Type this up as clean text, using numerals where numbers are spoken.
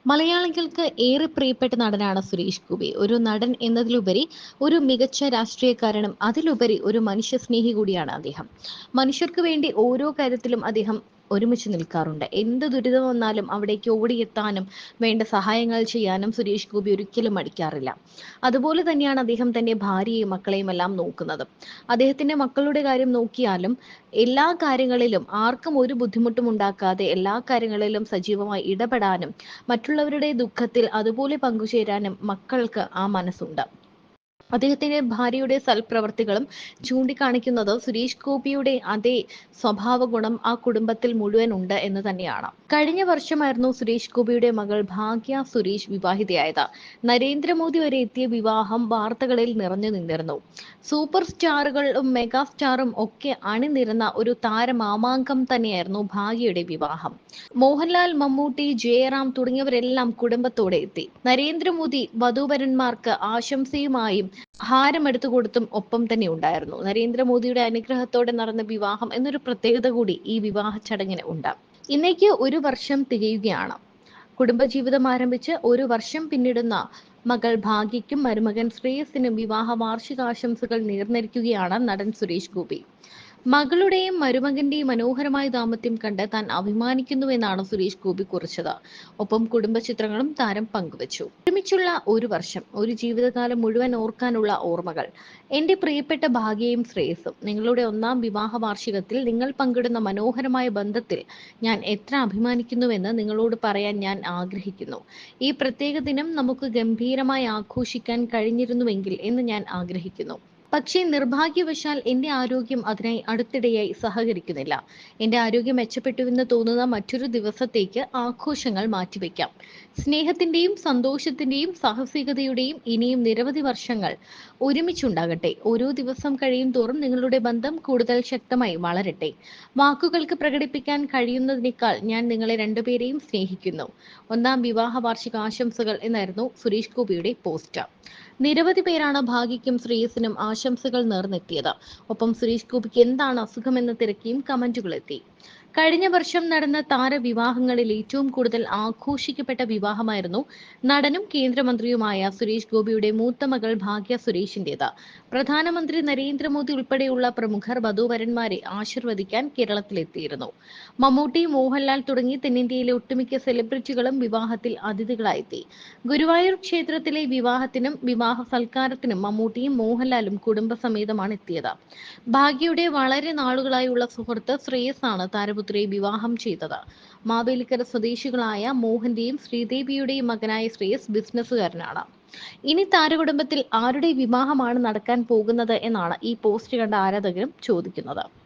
മലയാളികൾക്ക് ഏറെ പ്രിയപ്പെട്ട നടനാണ് സുരേഷ് ഗോപി. ഒരു നടൻ എന്നതിലുപരി ഒരു മികച്ച രാഷ്ട്രീയക്കാരനും അതിലുപരി ഒരു മനുഷ്യസ്നേഹി കൂടിയാണ് അദ്ദേഹം. മനുഷ്യർക്ക് വേണ്ടി ഓരോ കാര്യത്തിലും അദ്ദേഹം ഒരുമിച്ച് നിൽക്കാറുണ്ട്. എന്ത് ദുരിതം വന്നാലും അവിടേക്ക് ഓടിയെത്താനും വേണ്ട സഹായങ്ങൾ ചെയ്യാനും സുരേഷ് ഗോപി ഒരിക്കലും മടിക്കാറില്ല. അതുപോലെ തന്നെയാണ് അദ്ദേഹം തന്റെ ഭാര്യയെയും മക്കളെയും എല്ലാം നോക്കുന്നത്. അദ്ദേഹത്തിന്റെ മക്കളുടെ കാര്യം നോക്കിയാലും എല്ലാ കാര്യങ്ങളിലും ആർക്കും ഒരു ബുദ്ധിമുട്ടും ഉണ്ടാക്കാതെ എല്ലാ കാര്യങ്ങളിലും സജീവമായി ഇടപെടാനും മറ്റുള്ളവരുടെ ദുഃഖത്തിൽ അതുപോലെ പങ്കുചേരാനും മക്കൾക്ക് ആ മനസ്സുണ്ട്. അദ്ദേഹത്തിന്റെ ഭാര്യയുടെ സൽപ്രവർത്തികളും ചൂണ്ടിക്കാണിക്കുന്നത് സുരേഷ് ഗോപിയുടെ അതേ സ്വഭാവ ഗുണം ആ കുടുംബത്തിൽ മുഴുവൻ ഉണ്ട് എന്ന് തന്നെയാണ്. കഴിഞ്ഞ വർഷമായിരുന്നു സുരേഷ് ഗോപിയുടെ മകൾ ഭാഗ്യ സുരേഷ് വിവാഹിതയായത്. നരേന്ദ്രമോദി വരെ എത്തിയ വിവാഹം വാർത്തകളിൽ നിറഞ്ഞു നിന്നിരുന്നു. സൂപ്പർ സ്റ്റാറുകളും മെഗാ സ്റ്റാറും ഒക്കെ അണിനിരന്ന ഒരു താരമാമാങ്കം തന്നെയായിരുന്നു ഭാഗ്യയുടെ വിവാഹം. മോഹൻലാൽ, മമ്മൂട്ടി, ജയറാം തുടങ്ങിയവരെല്ലാം കുടുംബത്തോടെ എത്തി. നരേന്ദ്രമോദി വധൂവരന്മാർക്ക് ആശംസയുമായും ഹാരമെടുത്തു കൊടുത്തും ഒപ്പം തന്നെ ഉണ്ടായിരുന്നു. നരേന്ദ്രമോദിയുടെ അനുഗ്രഹത്തോടെ നടന്ന വിവാഹം എന്നൊരു പ്രത്യേകത കൂടി ഈ വിവാഹ ചടങ്ങിന് ഉണ്ട്. ഇന്നേക്ക് ഒരു വർഷം തികയുകയാണ്. കുടുംബജീവിതം ആരംഭിച്ച് ഒരു വർഷം പിന്നിടുന്ന മകൾ ഭാഗ്യയ്ക്കും മരുമകൻ ശ്രേയസിനും വിവാഹ വാർഷികാശംസകൾ നേർന്നിരിക്കുകയാണ് നടൻ സുരേഷ് ഗോപി. മകളുടെയും മരുമകന്റെയും മനോഹരമായ ദാമ്പത്യം കണ്ട് താൻ അഭിമാനിക്കുന്നുവെന്നാണ് സുരേഷ് ഗോപി കുറിച്ചത്. ഒപ്പം കുടുംബ ചിത്രങ്ങളും താരം പങ്കുവച്ചു. ഒരുമിച്ചുള്ള ഒരു വർഷം, ഒരു ജീവിതകാലം മുഴുവൻ ഓർക്കാനുള്ള ഓർമ്മകൾ. എന്റെ പ്രിയപ്പെട്ട ഭാഗ്യയും ശ്രേയസും, നിങ്ങളുടെ ഒന്നാം വിവാഹ വാർഷികത്തിൽ നിങ്ങൾ പങ്കിടുന്ന മനോഹരമായ ബന്ധത്തിൽ ഞാൻ എത്ര അഭിമാനിക്കുന്നുവെന്ന് നിങ്ങളോട് പറയാൻ ഞാൻ ആഗ്രഹിക്കുന്നു. ഈ പ്രത്യേക ദിനം നമുക്ക് ഗംഭീരമായി ആഘോഷിക്കാൻ കഴിഞ്ഞിരുന്നുവെങ്കിൽ എന്ന് ഞാൻ ആഗ്രഹിക്കുന്നു. പക്ഷേ നിർഭാഗ്യവശാൽ എന്റെ ആരോഗ്യം അതിനായി അടുത്തിടെയായി സഹകരിക്കുന്നില്ല. എന്റെ ആരോഗ്യം മെച്ചപ്പെട്ടുവെന്ന് തോന്നുന്ന മറ്റൊരു ദിവസത്തേക്ക് ആഘോഷങ്ങൾ മാറ്റിവെക്കാം. സ്നേഹത്തിന്റെയും സന്തോഷത്തിന്റെയും സാഹസികതയുടെയും ഇനിയും നിരവധി വർഷങ്ങൾ ഒരുമിച്ചുണ്ടാകട്ടെ. ഓരോ ദിവസം കഴിയും തോറും നിങ്ങളുടെ ബന്ധം കൂടുതൽ ശക്തമായി വളരട്ടെ. വാക്കുകൾക്ക് പ്രകടിപ്പിക്കാൻ കഴിയുന്നതിനേക്കാൾ ഞാൻ നിങ്ങളെ രണ്ടുപേരെയും സ്നേഹിക്കുന്നു. ഒന്നാം വിവാഹ വാർഷികാശംസകൾ എന്നായിരുന്നു സുരേഷ് ഗോപിയുടെ പോസ്റ്റ്. നിരവധി പേരാണ് ഭാഗ്യയ്ക്കും ശ്രേയസിനും ആശംസകൾ നേർന്നെത്തിയത്. ഒപ്പം സുരേഷ് ഗോപിക്ക് എന്താണ് അസുഖമെന്ന് തിരക്കിയും കമന്റുകൾ എത്തി. കഴിഞ്ഞ വർഷം നടന്ന താരവിവാഹങ്ങളിൽ ഏറ്റവും കൂടുതൽ ആഘോഷിക്കപ്പെട്ട വിവാഹമായിരുന്നു നടനും കേന്ദ്രമന്ത്രിയുമായ സുരേഷ് ഗോപിയുടെ മൂത്ത മകൾ ഭാഗ്യ സുരേഷിന്റേത്. പ്രധാനമന്ത്രി നരേന്ദ്രമോദി ഉൾപ്പെടെയുള്ള പ്രമുഖർ വധൂവരന്മാരെ ആശീർവദിക്കാൻ കേരളത്തിലെത്തിയിരുന്നു. മമ്മൂട്ടി, മോഹൻലാൽ തുടങ്ങി തെന്നിന്ത്യയിലെ ഒട്ടുമിക്ക സെലിബ്രിറ്റികളും വിവാഹത്തിൽ അതിഥികളായെത്തി. ഗുരുവായൂർ ക്ഷേത്രത്തിലെ വിവാഹത്തിനും വിവാഹ സൽക്കാരത്തിനും മമ്മൂട്ടിയും മോഹൻലാലും കുടുംബസമേതമാണ് എത്തിയത്. ഭാഗ്യയുടെ വളരെ നാളുകളായുള്ള സുഹൃത്ത് ശ്രേയസാണ് താരപുത്രിയെ വിവാഹം ചെയ്തത്. മാവേലിക്കര സ്വദേശികളായ മോഹന്റെയും ശ്രീദേവിയുടെയും മകനായ ശ്രേയസ് ബിസിനസ്സുകാരനാണ്. ഇനി താരകുടുംബത്തിൽ ആരുടെ വിവാഹമാണ് നടക്കാൻ പോകുന്നത് എന്നാണ് ഈ പോസ്റ്റ് കണ്ട ആരാധകരും ചോദിക്കുന്നത്.